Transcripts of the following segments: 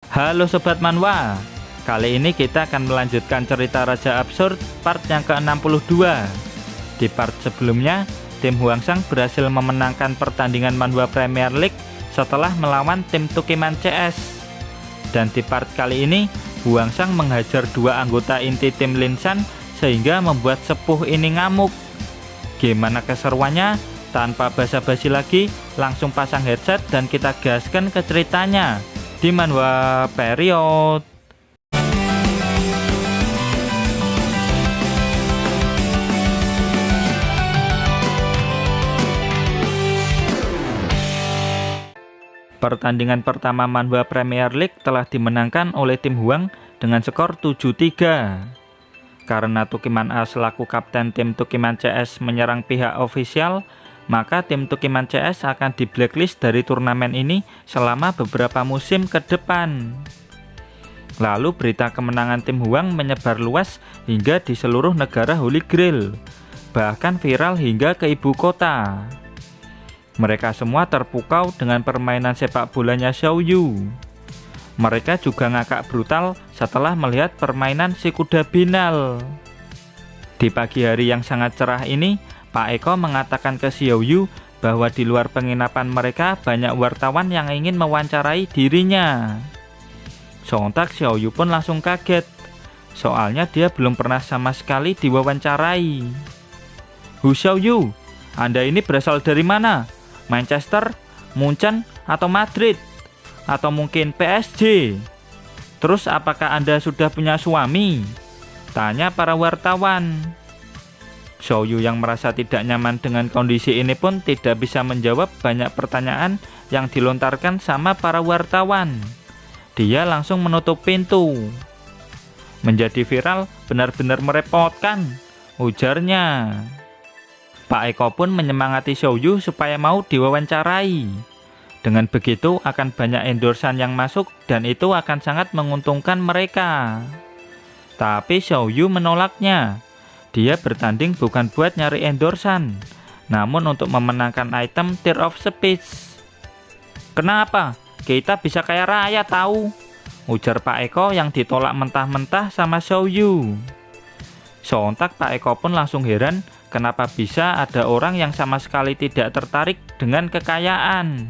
Halo Sobat Manhwa, kali ini kita akan melanjutkan cerita Raja Absurd part yang ke-62. Di part sebelumnya, tim Hwangsang berhasil memenangkan pertandingan Manhwa Premier League setelah melawan tim Tukiman CS. Dan di part kali ini, Hwangsang menghajar dua anggota inti tim Linsan sehingga membuat sepuh ini ngamuk. Gimana keseruannya? Tanpa basa-basi lagi, langsung pasang headset dan kita gaskan ke ceritanya di Manhwa Period. Pertandingan pertama Manhwa Premier League telah dimenangkan oleh tim Hwang dengan skor 7-3. Karena Tukiman A selaku kapten tim Tukiman CS menyerang pihak ofisial, maka tim Tukiman CS akan di blacklist dari turnamen ini selama beberapa musim ke depan. Lalu berita kemenangan tim Hwang menyebar luas hingga di seluruh negara Holy Grail, bahkan viral hingga ke ibu kota. Mereka semua terpukau dengan permainan sepak bolanya Xiao Yu. Mereka juga ngakak brutal setelah melihat permainan si kuda binal. Di pagi hari yang sangat cerah ini, Pak Eko mengatakan ke Xiao Yu bahwa di luar penginapan mereka banyak wartawan yang ingin mewawancarai dirinya. Sontak Xiao Yu pun langsung kaget, soalnya dia belum pernah sama sekali diwawancarai. "Hu Xiao Yu, Anda ini berasal dari mana? Manchester, Munchen, atau Madrid? Atau mungkin PSG? Terus apakah Anda sudah punya suami?" tanya para wartawan. Xiao Yu yang merasa tidak nyaman dengan kondisi ini pun tidak bisa menjawab banyak pertanyaan yang dilontarkan sama para wartawan. Dia langsung menutup pintu. "Menjadi viral benar-benar merepotkan," ujarnya. Pak Eko pun menyemangati Xiao Yu supaya mau diwawancarai. Dengan begitu akan banyak endorsan yang masuk dan itu akan sangat menguntungkan mereka. Tapi Xiao Yu menolaknya. Dia bertanding bukan buat nyari endorsan, namun untuk memenangkan item Tear of Speech. "Kenapa? Kita bisa kaya raya tahu," ujar Pak Eko yang ditolak mentah-mentah sama Xiao Yu. Sontak Pak Eko pun langsung heran kenapa bisa ada orang yang sama sekali tidak tertarik dengan kekayaan.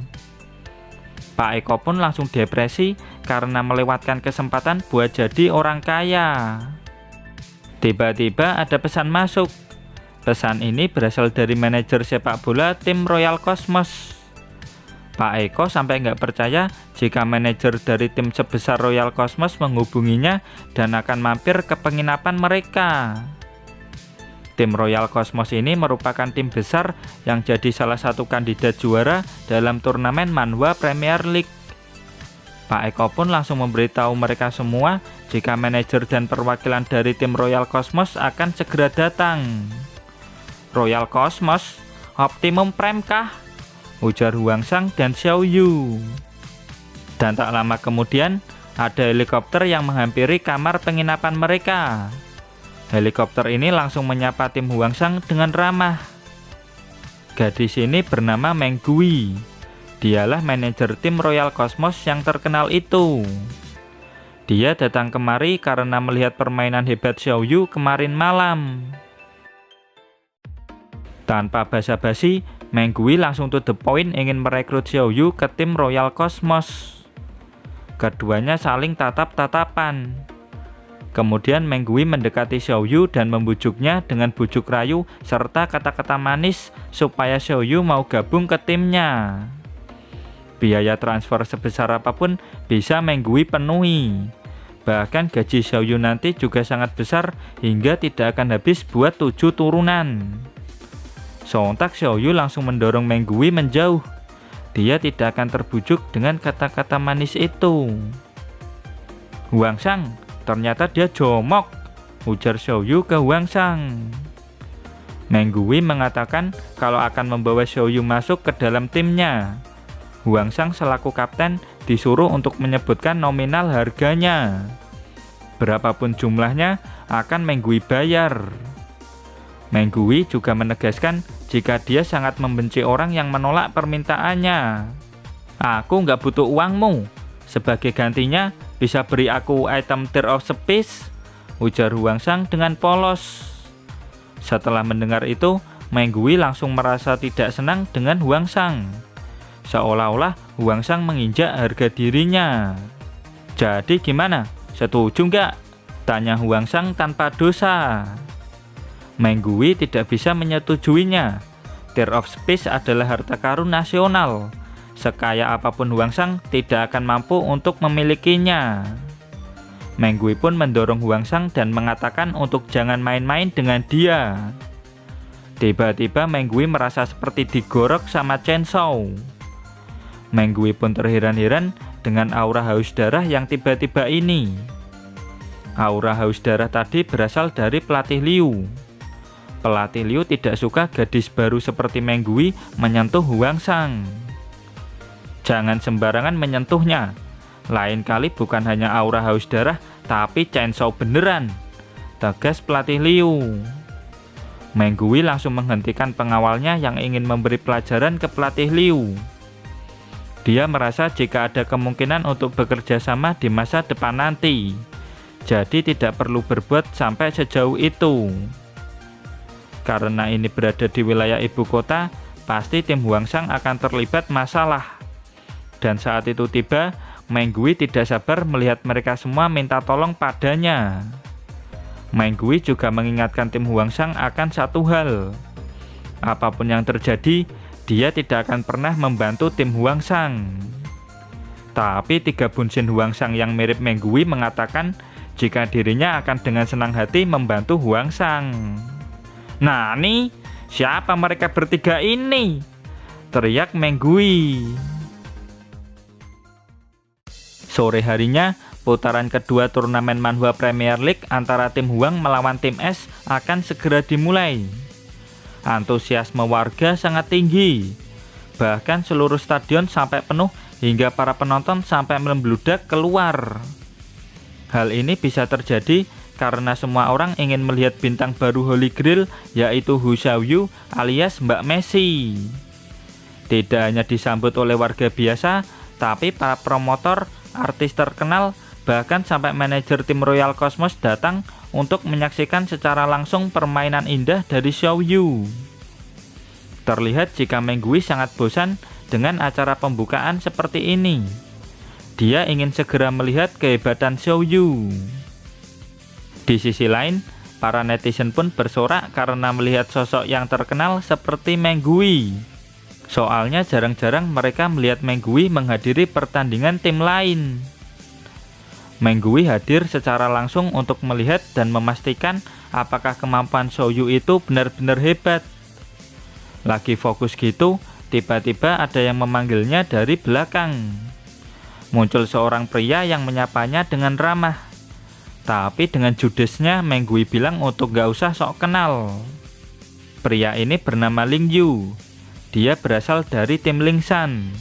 Pak Eko pun langsung depresi karena melewatkan kesempatan buat jadi orang kaya. Tiba-tiba ada pesan masuk. Pesan ini berasal dari manajer sepak bola tim Royal Cosmos. Pak Eko sampai nggak percaya jika manajer dari tim sebesar Royal Cosmos menghubunginya dan akan mampir ke penginapan mereka. Tim Royal Cosmos ini merupakan tim besar yang jadi salah satu kandidat juara dalam turnamen Manhwa Premier League. Pak Eko pun langsung memberitahu mereka semua jika manajer dan perwakilan dari tim Royal Cosmos akan segera datang. "Royal Cosmos? Optimum Prime kah?" ujar Hwangsang dan Xiao Yu. Dan tak lama kemudian, ada helikopter yang menghampiri kamar penginapan mereka. Helikopter ini langsung menyapa tim Hwangsang dengan ramah. Gadis ini bernama Meng Gui. Dialah manajer tim Royal Cosmos yang terkenal itu. Dia datang kemari karena melihat permainan hebat Xiao Yu kemarin malam. Tanpa basa-basi, Meng Gui langsung to the point ingin merekrut Xiao Yu ke tim Royal Cosmos. Keduanya saling tatap-tatapan. Kemudian Meng Gui mendekati Xiao Yu dan membujuknya dengan bujuk rayu serta kata-kata manis supaya Xiao Yu mau gabung ke timnya. Biaya transfer sebesar apapun bisa Meng Gui penuhi. Bahkan gaji Xiao Yu nanti juga sangat besar hingga tidak akan habis buat 7 turunan. Sontak Xiao Yu langsung mendorong Meng Gui menjauh. Dia tidak akan terbujuk dengan kata-kata manis itu. "Hwangsang, ternyata dia jomok," ujar Xiao Yu ke Hwangsang. Meng Gui mengatakan kalau akan membawa Xiao Yu masuk ke dalam timnya. Hwangsang selaku kapten disuruh untuk menyebutkan nominal harganya. Berapapun jumlahnya akan Meng Gui bayar. Meng Gui juga menegaskan jika dia sangat membenci orang yang menolak permintaannya. "Aku nggak butuh uangmu. Sebagai gantinya, bisa beri aku item Tear of Space? Ujar Huangsang dengan polos. Setelah mendengar itu, Menggui langsung merasa tidak senang dengan Huangsang. Seolah-olah Huangsang menginjak harga dirinya. Jadi gimana? Setuju nggak? Tanya Huangsang tanpa dosa. Menggui tidak bisa menyetujuinya. Tear of Space adalah harta karun nasional. Sekaya apapun Huangsang tidak akan mampu untuk memilikinya. Menggui pun mendorong Huangsang dan mengatakan untuk jangan main-main dengan dia. Tiba-tiba Menggui merasa seperti digorok sama Chainsaw. Menggui pun terheran-heran dengan aura haus darah yang tiba-tiba ini. Aura haus darah tadi berasal dari pelatih Liu. Pelatih Liu tidak suka gadis baru seperti Menggui menyentuh Huangsang. Jangan sembarangan menyentuhnya. Lain kali bukan hanya aura haus darah, tapi Chainsaw beneran, tegas pelatih Liu. Menggui langsung menghentikan pengawalnya yang ingin memberi pelajaran ke pelatih Liu. Dia merasa jika ada kemungkinan untuk bekerja sama di masa depan nanti, jadi tidak perlu berbuat sampai sejauh itu. Karena ini berada di wilayah ibu kota, pasti tim Huangsang akan terlibat masalah. Dan saat itu tiba, Menggui tidak sabar melihat mereka semua minta tolong padanya. Menggui juga mengingatkan tim Huangsang akan satu hal. Apapun yang terjadi, dia tidak akan pernah membantu tim Huangsang. Tapi 3 bunsin Huangsang yang mirip Menggui mengatakan jika dirinya akan dengan senang hati membantu Huangsang. Nah nih, siapa mereka bertiga ini? Teriak Menggui. Sore harinya, putaran kedua turnamen Manhwa Premier League antara tim Huang melawan tim S akan segera dimulai. Antusiasme warga sangat tinggi. Bahkan seluruh stadion sampai penuh hingga para penonton sampai membludak keluar. Hal ini bisa terjadi karena semua orang ingin melihat bintang baru Holy Grail, yaitu Hu Xiaoyu alias Mbak Messi. Tidak hanya disambut oleh warga biasa, tapi para promotor, artis terkenal, bahkan sampai manajer tim Royal Cosmos datang untuk menyaksikan secara langsung permainan indah dari Xiaoyu. Terlihat jika Menggui sangat bosan dengan acara pembukaan seperti ini. Dia ingin segera melihat kehebatan Xiaoyu. Di sisi lain, para netizen pun bersorak karena melihat sosok yang terkenal seperti Menggui. Soalnya jarang-jarang mereka melihat Menggui menghadiri pertandingan tim lain. Menggui hadir secara langsung untuk melihat dan memastikan apakah kemampuan Xiaoyu itu benar-benar hebat. Lagi fokus gitu, tiba-tiba ada yang memanggilnya dari belakang. Muncul seorang pria yang menyapanya dengan ramah. Tapi dengan judesnya Menggui bilang untuk gak usah sok kenal. Pria ini bernama Ling Yu. Dia berasal dari tim Lingshan.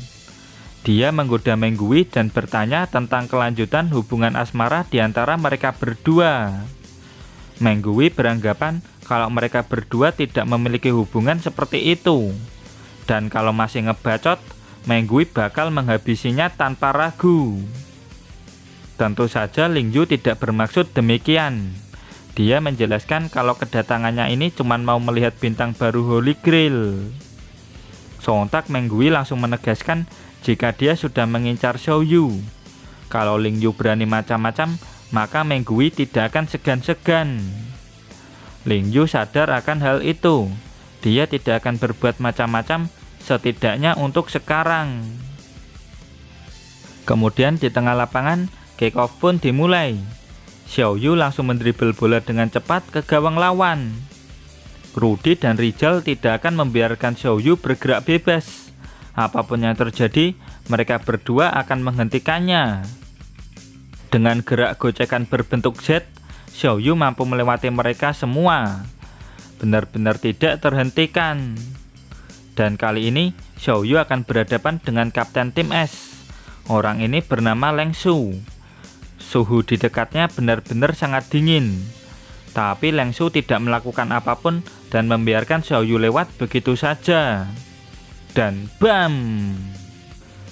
Dia menggoda Menggui dan bertanya tentang kelanjutan hubungan asmara di antara mereka berdua. Menggui beranggapan kalau mereka berdua tidak memiliki hubungan seperti itu. Dan kalau masih ngebacot, Menggui bakal menghabisinya tanpa ragu. Tentu saja Ling Yu tidak bermaksud demikian. Dia menjelaskan kalau kedatangannya ini cuma mau melihat bintang baru Holy Grail. Sontak Menggui langsung menegaskan jika dia sudah mengincar Xiaoyu. Kalau Ling Yu berani macam-macam, maka Menggui tidak akan segan-segan. Ling Yu sadar akan hal itu. Dia tidak akan berbuat macam-macam, setidaknya untuk sekarang. Kemudian di tengah lapangan, kick-off pun dimulai. Xiaoyu langsung mendribel bola dengan cepat ke gawang lawan. Rudy dan Rizal tidak akan membiarkan Xiaoyu bergerak bebas. Apapun yang terjadi, mereka berdua akan menghentikannya. Dengan gerak gocekan berbentuk Z, Xiaoyu mampu melewati mereka semua. Benar-benar tidak terhentikan. Dan kali ini, Xiaoyu akan berhadapan dengan kapten tim S. Orang ini bernama Leng Shu. Suhu di dekatnya benar-benar sangat dingin. Tapi Leng Shu tidak melakukan apapun dan membiarkan Xiaoyu lewat begitu saja. Dan BAM!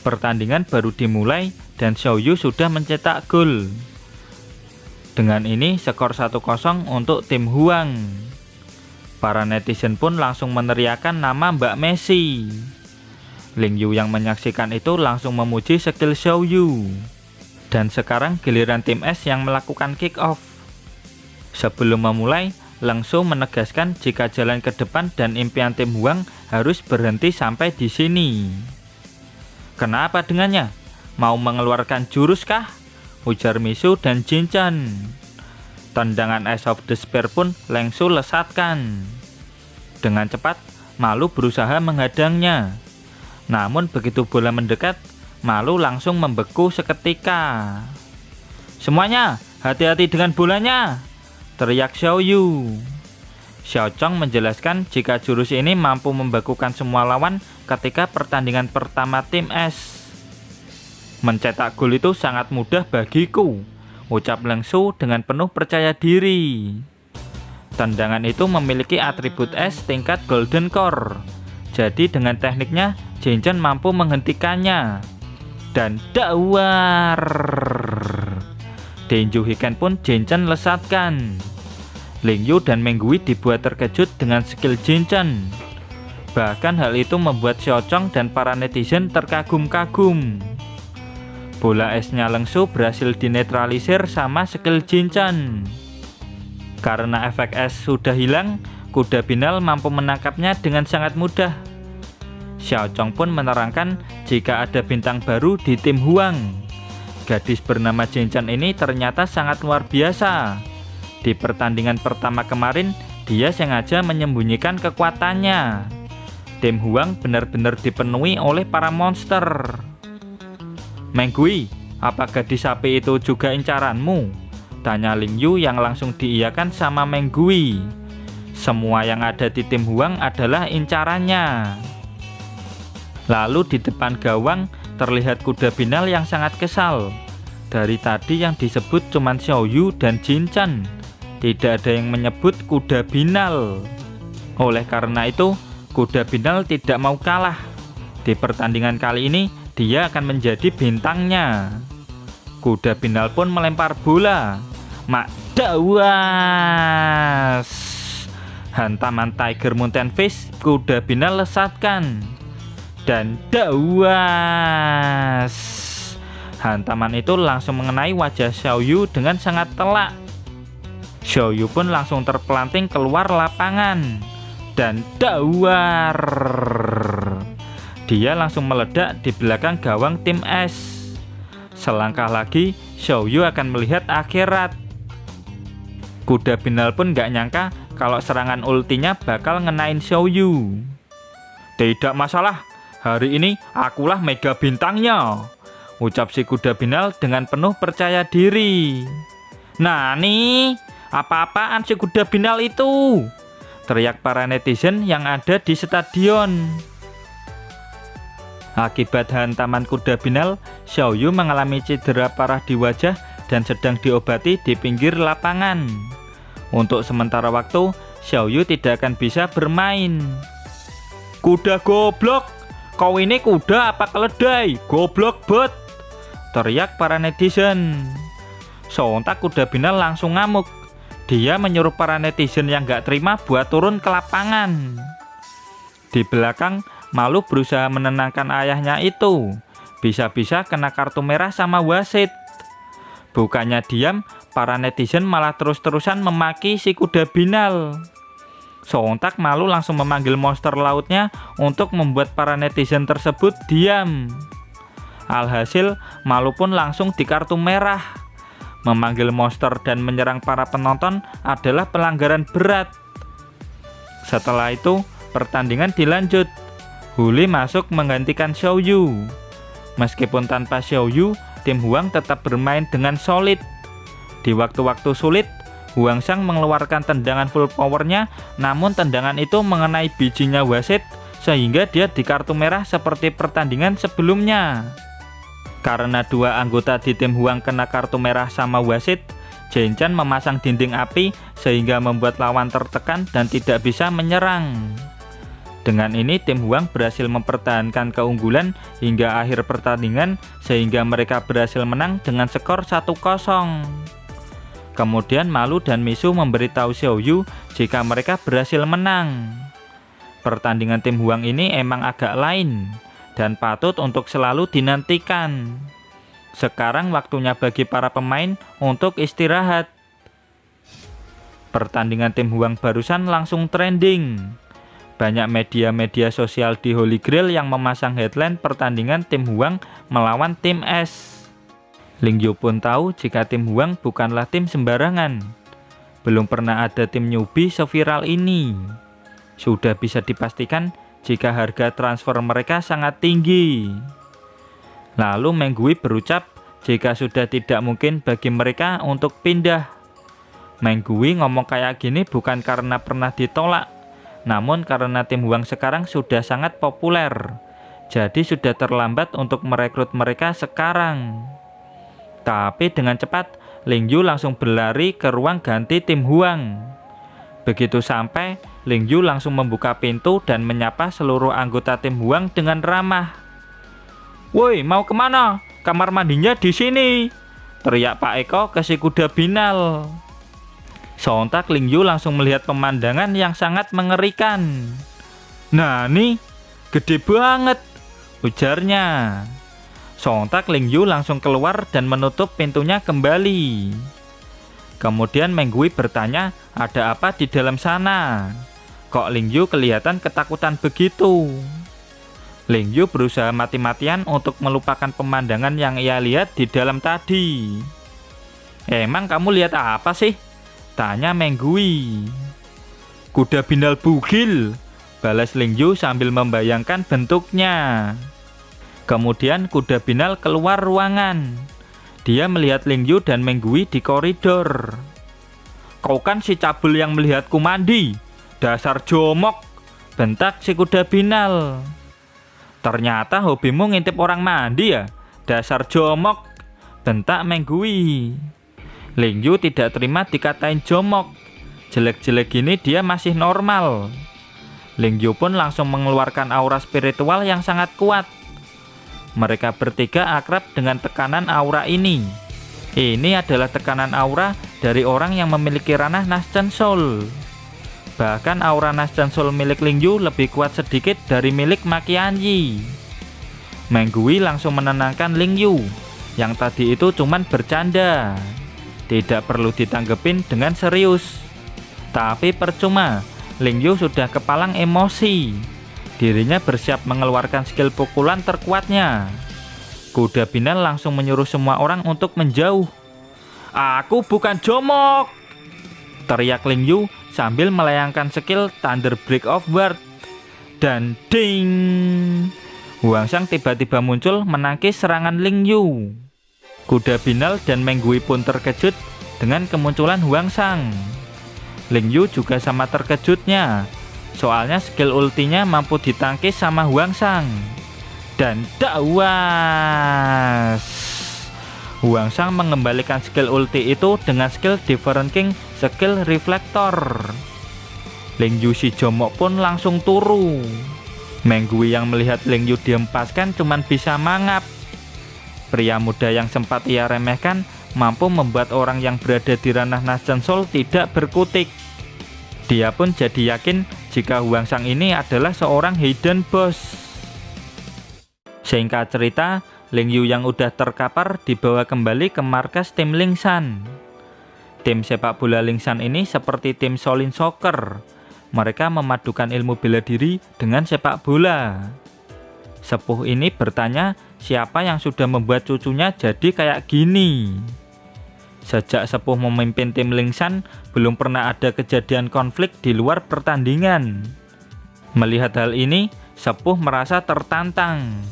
Pertandingan baru dimulai dan Xiaoyu sudah mencetak gol. Dengan ini skor 1-0 untuk tim Huang. Para netizen pun langsung meneriakan nama Mbak Messi. Ling Yu yang menyaksikan itu langsung memuji skill Xiaoyu. Dan sekarang giliran tim S yang melakukan kick off. Sebelum memulai, Leng Shu menegaskan jika jalan ke depan dan impian tim Huang harus berhenti sampai di sini. Kenapa dengannya? Mau mengeluarkan jurus kah? Ujar Misu dan Jin Chen. Tendangan Ice of Despair pun Leng Shu lesatkan. Dengan cepat, Malu berusaha menghadangnya. Namun begitu bola mendekat, Malu langsung membeku seketika. Semuanya, hati-hati dengan bolanya, teriak Xiaoyu. Xiao Chong menjelaskan jika jurus ini mampu membekukan semua lawan ketika pertandingan pertama tim S. Mencetak gol itu sangat mudah bagiku, ucap Leng Shu dengan penuh percaya diri. Tendangan itu memiliki atribut S tingkat Golden Core. Jadi dengan tekniknya, Jin Chen mampu menghentikannya. Dan dawar. Denju Hiken pun Jin Chen lesatkan. Ling Yu dan Meng Gui dibuat terkejut dengan skill Jin Chen. Bahkan hal itu membuat Xiao Chong dan para netizen terkagum-kagum. Bola esnya Leng Shu berhasil dinetralisir sama skill Jin Chen. Karena efek es sudah hilang, kuda binal mampu menangkapnya dengan sangat mudah. Xiao Chong pun menerangkan jika ada bintang baru di tim Huang. Gadis bernama Jin Chen ini ternyata sangat luar biasa. Di pertandingan pertama kemarin, dia sengaja menyembunyikan kekuatannya. Tim Huang benar-benar dipenuhi oleh para monster. Meng Gui, apa gadis sapi itu juga incaranmu? Tanya Ling Yu yang langsung diiyakan sama Meng Gui. Semua yang ada di tim Huang adalah incarannya. Lalu di depan gawang terlihat kuda binal yang sangat kesal. Dari tadi yang disebut cuma Xiaoyu dan Jin Chen. Tidak ada yang menyebut kuda binal. Oleh karena itu, kuda binal tidak mau kalah. Di pertandingan kali ini, dia akan menjadi bintangnya. Kuda binal pun melempar bola. Mak dawas. Hantaman Tiger Mountain Fish kuda binal lesatkan. Dan dawas. Hantaman itu langsung mengenai wajah Xiaoyu dengan sangat telak. Xiaoyu pun langsung terpelanting keluar lapangan. Dan dawar. Dia langsung meledak di belakang gawang tim S. Selangkah lagi, Xiaoyu akan melihat akhirat. Kuda binal pun gak nyangka kalau serangan ultinya bakal ngenain Xiaoyu. Tidak masalah, hari ini akulah mega bintangnya, ucap si kuda binal dengan penuh percaya diri. Nah nih, apa-apaan si kuda binal itu? Teriak para netizen yang ada di stadion. Akibat hantaman kuda binal, Xiaoyu mengalami cedera parah di wajah dan sedang diobati di pinggir lapangan. Untuk sementara waktu, Xiaoyu tidak akan bisa bermain. Kuda goblok, kau ini kuda apa keledai? Goblok bot, teriak para netizen. Sontak kuda binal langsung ngamuk. Dia menyuruh para netizen yang gak terima buat turun ke lapangan. Di belakang, Malu berusaha menenangkan ayahnya itu. Bisa-bisa kena kartu merah sama wasit. Bukannya diam, para netizen malah terus-terusan memaki si kuda binal. Sontak Malu langsung memanggil monster lautnya untuk membuat para netizen tersebut diam. Alhasil, Malu pun langsung di kartu merah. Memanggil monster dan menyerang para penonton adalah pelanggaran berat. Setelah itu, pertandingan dilanjut. Huli masuk menggantikan Xiaoyu. Meskipun tanpa Xiaoyu, tim Huang tetap bermain dengan solid. Di waktu-waktu sulit, Huang Shang mengeluarkan tendangan full powernya, namun tendangan itu mengenai bijinya wasit, sehingga dia di kartu merah seperti pertandingan sebelumnya. Karena dua anggota di tim Huang kena kartu merah sama wasit, Jin Chen memasang dinding api sehingga membuat lawan tertekan dan tidak bisa menyerang. Dengan ini tim Hwang berhasil mempertahankan keunggulan hingga akhir pertandingan sehingga mereka berhasil menang dengan skor 1-0. Kemudian Malu dan Misu memberitahu Xiaoyu jika mereka berhasil menang. Pertandingan tim Hwang ini emang agak lain dan patut untuk selalu dinantikan. Sekarang waktunya bagi para pemain untuk istirahat. Pertandingan tim Hwang barusan langsung trending. Banyak media-media sosial di Holy Grail yang memasang headline pertandingan tim Hwang melawan tim S. Lingyu pun tahu jika tim Hwang bukanlah tim sembarangan. Belum pernah ada tim newbie seviral ini. Sudah bisa dipastikan jika harga transfer mereka sangat tinggi. Lalu Menggui berucap jika sudah tidak mungkin bagi mereka untuk pindah. Menggui ngomong kayak gini bukan karena pernah ditolak, namun karena tim Hwang sekarang sudah sangat populer. Jadi sudah terlambat untuk merekrut mereka sekarang. Tapi dengan cepat, Lingyu langsung berlari ke ruang ganti tim Hwang. Begitu sampai, Lingyu langsung membuka pintu dan menyapa seluruh anggota tim Hwang dengan ramah. "Woi, mau kemana? Kamar mandinya di sini," teriak Pak Eko ke si kuda Binal. Sontak Lingyu langsung melihat pemandangan yang sangat mengerikan. "Nah nih, gede banget," ujarnya. Sontak Lingyu langsung keluar dan menutup pintunya kembali. Kemudian Menggui bertanya ada apa di dalam sana. Kok Lingyu kelihatan ketakutan begitu? Lingyu berusaha mati-matian untuk melupakan pemandangan yang ia lihat di dalam tadi. "Emang kamu lihat apa sih?" tanya Menggui. "Kuda Binal bugil," balas Lingyu sambil membayangkan bentuknya. Kemudian kuda Binal keluar ruangan. Dia melihat Lingyu dan Menggui di koridor. "Kau kan si cabul yang melihatku mandi, dasar jomok," bentak si kuda Binal. "Ternyata hobimu ngintip orang mandi ya, dasar jomok," bentak Menggui. Lingyu tidak terima dikatain jomok. Jelek-jelek gini dia masih normal. Lingyu pun langsung mengeluarkan aura spiritual yang sangat kuat. Mereka bertiga akrab dengan tekanan aura ini. Ini adalah tekanan aura dari orang yang memiliki ranah Naschen Soul. Bahkan aura Naschen Soul milik Lingyu lebih kuat sedikit dari milik Maqianyi. Menggui langsung menenangkan Lingyu, yang tadi itu cuman bercanda. Tidak perlu ditanggepin dengan serius. Tapi percuma, Lingyu sudah kepalang emosi. Dirinya bersiap mengeluarkan skill pukulan terkuatnya. Kuda Binal langsung menyuruh semua orang untuk menjauh. "Aku bukan jomok!" teriak Lingyu sambil melayangkan skill Thunder Break of Word. Dan ding! Huangsang tiba-tiba muncul menangkis serangan Lingyu. Kuda Binal dan Menggui pun terkejut dengan kemunculan Huangsang. Lingyu juga sama terkejutnya, soalnya skill ultinya mampu ditangkis sama Huangsang. Dan dakwas! Huangsang mengembalikan skill ulti itu dengan skill Different King, skill Reflektor. Lingyu si jomok pun langsung turu. Menggui yang melihat Lingyu dihempaskan cuman bisa mangap. Pria muda yang sempat ia remehkan mampu membuat orang yang berada di ranah Naschen Soul tidak berkutik. Dia pun jadi yakin jika Huangsang ini adalah seorang hidden boss. Singkat cerita, Lingyu yang udah terkapar dibawa kembali ke markas tim Lingshan. Tim sepak bola Lingshan ini seperti tim Shaolin Soccer. Mereka memadukan ilmu bela diri dengan sepak bola. Sepuh ini bertanya siapa yang sudah membuat cucunya jadi kayak gini. Sejak sepuh memimpin tim Lingshan, belum pernah ada kejadian konflik di luar pertandingan. Melihat hal ini, sepuh merasa tertantang.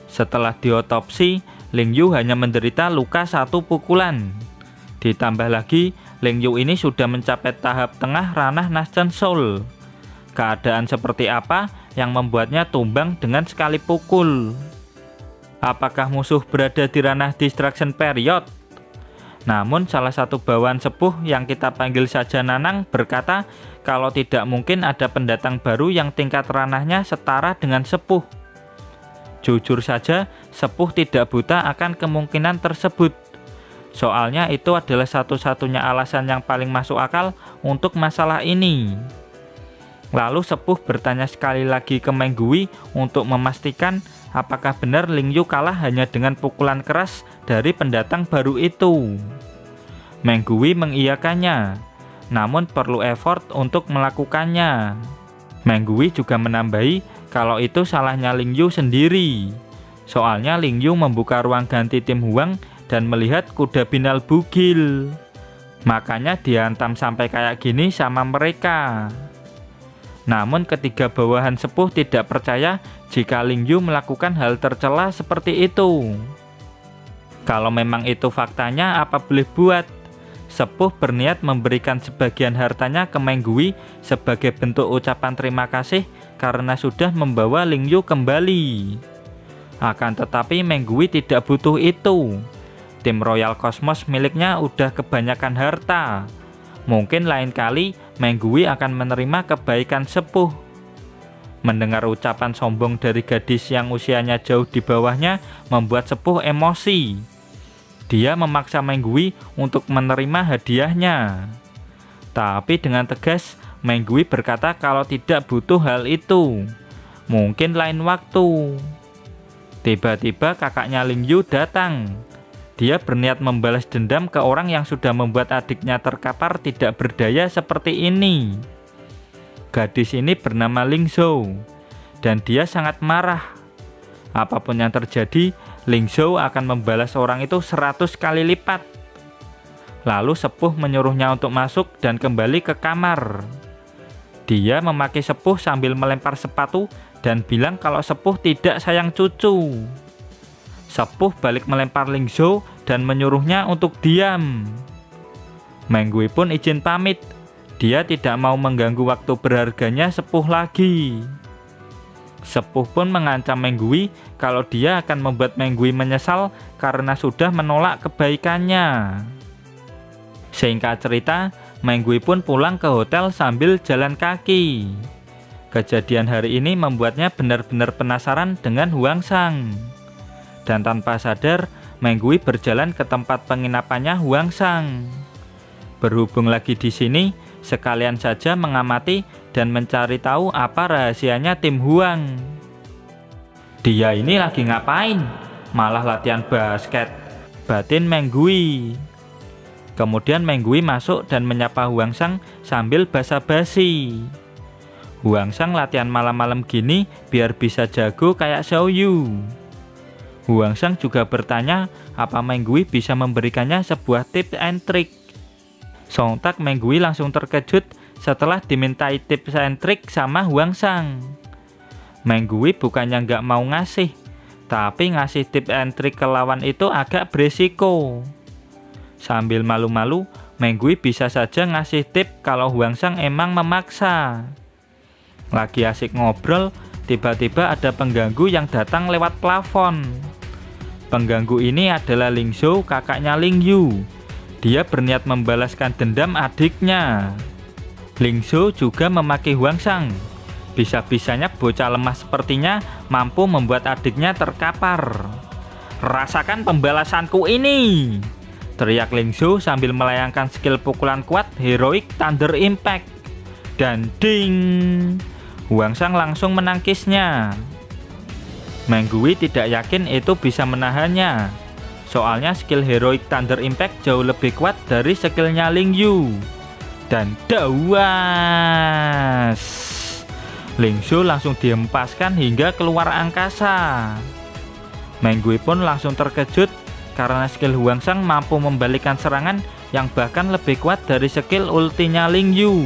Setelah diotopsi, Lingyu hanya menderita luka 1 pukulan. Ditambah lagi, Lingyu ini sudah mencapai tahap tengah ranah Naschen Soul. Keadaan seperti apa yang membuatnya tumbang dengan sekali pukul? Apakah musuh berada di ranah Distraction Period? Namun salah satu bawahan sepuh yang kita panggil saja Nanang berkata kalau tidak mungkin ada pendatang baru yang tingkat ranahnya setara dengan sepuh. Jujur saja, sepuh tidak buta akan kemungkinan tersebut. Soalnya itu adalah satu-satunya alasan yang paling masuk akal untuk masalah ini. Lalu sepuh bertanya sekali lagi ke Menggui untuk memastikan apakah benar Ling Yu kalah hanya dengan pukulan keras dari pendatang baru itu. Menggui mengiyakannya, namun perlu effort untuk melakukannya. Menggui juga menambahi kalau itu salahnya Ling Yu sendiri. Soalnya Ling Yu membuka ruang ganti tim Huang dan melihat kuda binal bugil. Makanya dihantam sampai kayak gini sama mereka. Namun ketiga bawahan sepuh tidak percaya jika Ling Yu melakukan hal tercela seperti itu. Kalau memang itu faktanya, apa boleh buat? Sepuh berniat memberikan sebagian hartanya ke Menggui sebagai bentuk ucapan terima kasih karena sudah membawa Ling Yu kembali. Akan tetapi Menggui tidak butuh itu. Tim Royal Cosmos miliknya udah kebanyakan harta. Mungkin lain kali Menggui akan menerima kebaikan sepuh. Mendengar ucapan sombong dari gadis yang usianya jauh di bawahnya membuat sepuh emosi. Dia memaksa Menggui untuk menerima hadiahnya. Tapi dengan tegas Menggui berkata kalau tidak butuh hal itu. Mungkin lain waktu. Tiba-tiba kakaknya Ling Yu datang. Dia berniat membalas dendam ke orang yang sudah membuat adiknya terkapar tidak berdaya seperti ini. Gadis ini bernama Ling Zhou, dan dia sangat marah. Apapun yang terjadi, Ling Zhou akan membalas orang itu 100 kali lipat. Lalu sepuh menyuruhnya untuk masuk dan kembali ke kamar. Dia memaki sepuh sambil melempar sepatu dan bilang kalau sepuh tidak sayang cucu. Sepuh balik melempar Ling Zhou dan menyuruhnya untuk diam. Menggui pun izin pamit. Dia tidak mau mengganggu waktu berharganya sepuh lagi. Sepuh pun mengancam Menggui kalau dia akan membuat Menggui menyesal karena sudah menolak kebaikannya. Singkat cerita, Menggui pun pulang ke hotel sambil jalan kaki. Kejadian hari ini membuatnya benar-benar penasaran dengan Huangsang. Dan tanpa sadar, Menggui berjalan ke tempat penginapannya Huangsang. Berhubung lagi di sini, sekalian saja mengamati dan mencari tahu apa rahasianya tim Huang. Dia ini lagi ngapain? Malah latihan basket, batin Menggui. Kemudian Menggui masuk dan menyapa Huangsang sambil basa-basi. Huangsang latihan malam-malam gini biar bisa jago kayak Xiao Yu. Huangsang juga bertanya apa Menggui bisa memberikannya sebuah tips and trick. Sontak Menggui langsung terkejut setelah dimintai tips and trick sama Huangsang. Menggui bukannya nggak mau ngasih, tapi ngasih tips and trick ke lawan itu agak beresiko. Sambil malu-malu, Menggui bisa saja ngasih tip kalau Huangsang emang memaksa. Lagi asik ngobrol, tiba-tiba ada pengganggu yang datang lewat plafon. Pengganggu ini adalah Ling Zhou, kakaknya Ling Yu. Dia berniat membalaskan dendam adiknya. Ling Zhou juga memaki Huangsang. Bisa-bisanya bocah lemah sepertinya mampu membuat adiknya terkapar. Rasakan pembalasanku ini! Teriak Ling Zhou sambil melayangkan skill pukulan kuat Heroic Thunder Impact. Dan ding! Huangsang langsung menangkisnya. Menggui tidak yakin itu bisa menahannya. Soalnya skill Heroic Thunder Impact jauh lebih kuat dari skillnya Ling Yu. Dan dawas! Ling Zhou langsung dihempaskan hingga keluar angkasa. Menggui pun langsung terkejut karena skill Huangsang mampu membalikan serangan yang bahkan lebih kuat dari skill ultinya Ling Yu.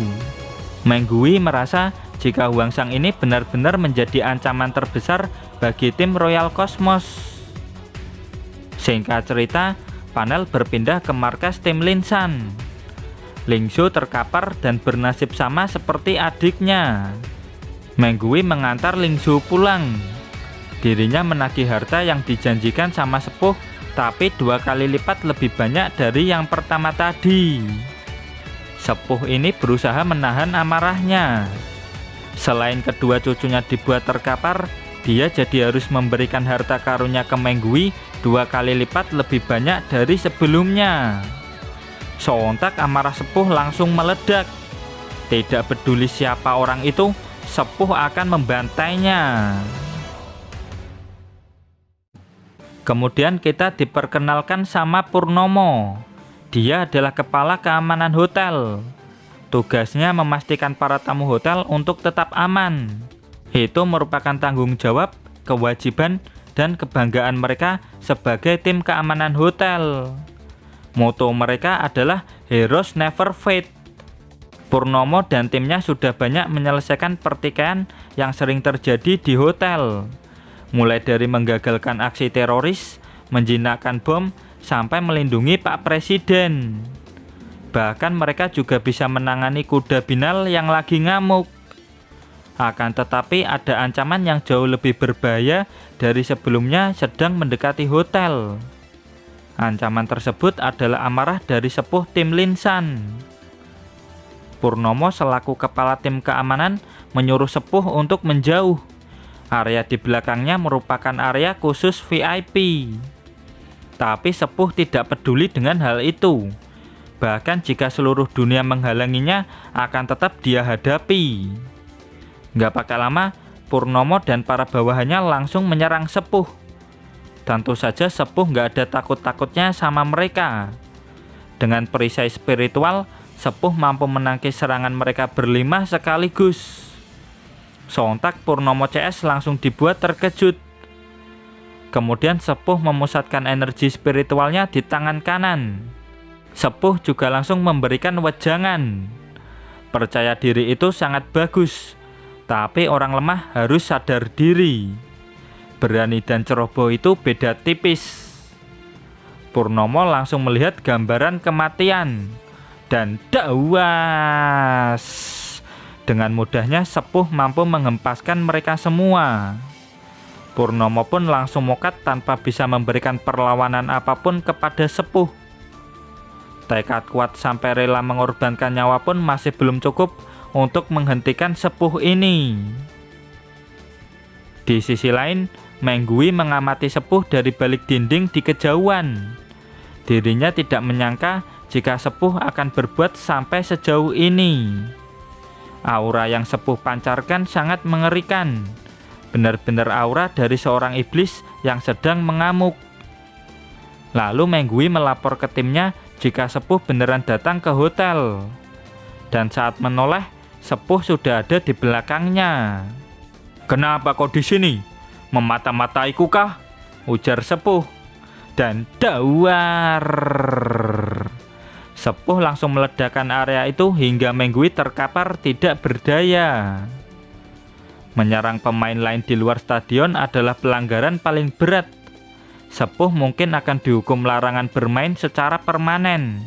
Menggui merasa jika Huangsang ini benar-benar menjadi ancaman terbesar bagi tim Royal Cosmos. Singkat cerita, panel berpindah ke markas tim Lin San. Ling Zhou terkapar dan bernasib sama seperti adiknya. Menggui mengantar Ling Zhou pulang. Dirinya menagih harta yang dijanjikan sama sepuh tapi 2 kali lipat lebih banyak dari yang pertama tadi. Sepuh ini berusaha menahan amarahnya. Selain kedua cucunya dibuat terkapar, dia jadi harus memberikan harta karunnya ke Menggui 2 kali lipat lebih banyak dari sebelumnya. Sontak amarah Sepuh langsung meledak. Tidak peduli siapa orang itu, Sepuh akan membantainya. Kemudian kita diperkenalkan sama Purnomo. Dia adalah kepala keamanan hotel. Tugasnya memastikan para tamu hotel untuk tetap aman. Itu merupakan tanggung jawab, kewajiban, dan kebanggaan mereka sebagai tim keamanan hotel. Moto mereka adalah Heroes Never Fade. Purnomo dan timnya sudah banyak menyelesaikan pertikaian yang sering terjadi di hotel. Mulai dari menggagalkan aksi teroris, menjinakkan bom, sampai melindungi Pak Presiden. Bahkan mereka juga bisa menangani kuda binal yang lagi ngamuk. Akan tetapi ada ancaman yang jauh lebih berbahaya dari sebelumnya sedang mendekati hotel. Ancaman tersebut adalah amarah dari Sepuh tim Linsan. Purnomo selaku kepala tim keamanan menyuruh Sepuh untuk menjauh. Area di belakangnya merupakan area khusus VIP. Tapi Sepuh tidak peduli dengan hal itu. Bahkan jika seluruh dunia menghalanginya, akan tetap dia hadapi. Nggak pakai lama, Purnomo dan para bawahannya langsung menyerang Sepuh. Tentu saja Sepuh nggak ada takut-takutnya sama mereka. Dengan perisai spiritual, Sepuh mampu menangkis serangan mereka berlima sekaligus. Sontak Purnomo CS langsung dibuat terkejut. Kemudian Sepuh memusatkan energi spiritualnya di tangan kanan. Sepuh juga langsung memberikan wejangan. Percaya diri itu sangat bagus, tapi orang lemah harus sadar diri. Berani dan ceroboh itu beda tipis. Purnomo langsung melihat gambaran kematian. Dan dawas! Dengan mudahnya Sepuh mampu menghempaskan mereka semua. Purnomo pun langsung mokat tanpa bisa memberikan perlawanan apapun kepada Sepuh. Tekad kuat sampai rela mengorbankan nyawa pun masih belum cukup untuk menghentikan Sepuh ini. Di sisi lain, Menggui mengamati Sepuh dari balik dinding di kejauhan. Dirinya tidak menyangka jika Sepuh akan berbuat sampai sejauh ini. Aura yang Sepuh pancarkan sangat mengerikan. Benar-benar aura dari seorang iblis yang sedang mengamuk. Lalu Menggui melapor ke timnya jika Sepuh beneran datang ke hotel. Dan saat menoleh, Sepuh sudah ada di belakangnya. "Kenapa kau di sini? Memata-mataiku kah?" ujar Sepuh. Dan dawar! Sepuh langsung meledakkan area itu hingga Menggui terkapar tidak berdaya. Menyerang pemain lain di luar stadion adalah pelanggaran paling berat. Sepuh mungkin akan dihukum larangan bermain secara permanen.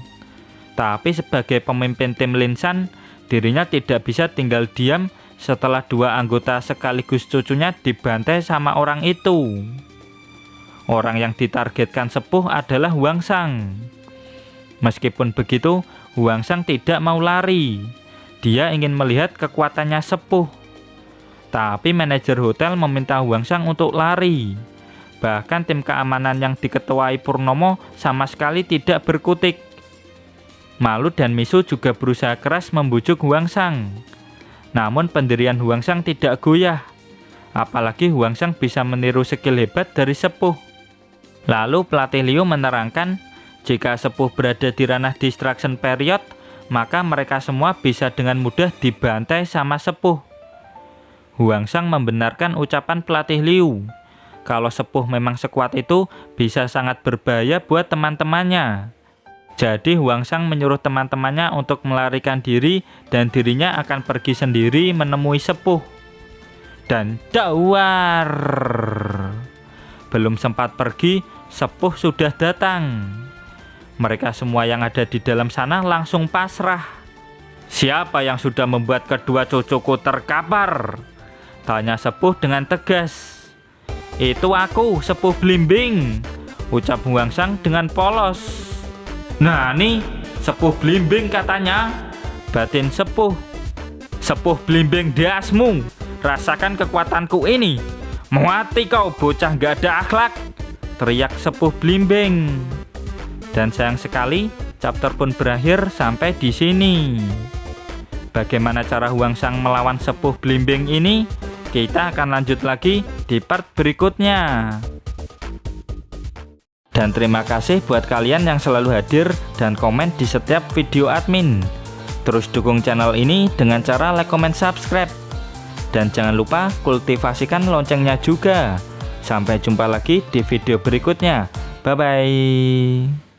Tapi sebagai pemimpin tim Linsan, dirinya tidak bisa tinggal diam setelah 2 anggota sekaligus cucunya dibantai sama orang itu. Orang yang ditargetkan Sepuh adalah Huangsang. Meskipun begitu, Huangsang tidak mau lari. Dia ingin melihat kekuatannya Sepuh. Tapi manajer hotel meminta Huangsang untuk lari. Bahkan tim keamanan yang diketuai Purnomo sama sekali tidak berkutik. Malu dan Misu juga berusaha keras membujuk Huangsang. Namun pendirian Huangsang tidak goyah. Apalagi Huangsang bisa meniru skill hebat dari Sepuh. Lalu pelatih Liu menerangkan, jika Sepuh berada di ranah distraction period, maka mereka semua bisa dengan mudah dibantai sama Sepuh. Huangsang membenarkan ucapan pelatih Liu. Kalau Sepuh memang sekuat itu, bisa sangat berbahaya buat teman-temannya. Jadi Huangsang menyuruh teman-temannya untuk melarikan diri dan dirinya akan pergi sendiri menemui Sepuh. Dan dawar! Belum sempat pergi, Sepuh sudah datang. Mereka semua yang ada di dalam sana langsung pasrah. "Siapa yang sudah membuat kedua cucuku terkapar?" tanya Sepuh dengan tegas. "Itu aku, Sepuh Blimbing. ucap Huangsang dengan polos. Nah nih, sepuh blimbing katanya. Batin sepuh. Sepuh blimbing dasmu, rasakan kekuatanku ini. Mati kau bocah gak ada akhlak, teriak sepuh blimbing. Dan sayang sekali, chapter pun berakhir sampai di sini. Bagaimana cara Huangsang melawan sepuh blimbing ini? Kita akan lanjut lagi di part berikutnya. Dan terima kasih buat kalian yang selalu hadir dan komen di setiap video admin. Terus dukung channel ini dengan cara like, comment, subscribe. Dan jangan lupa kultivasikan loncengnya juga. Sampai jumpa lagi di video berikutnya. Bye-bye.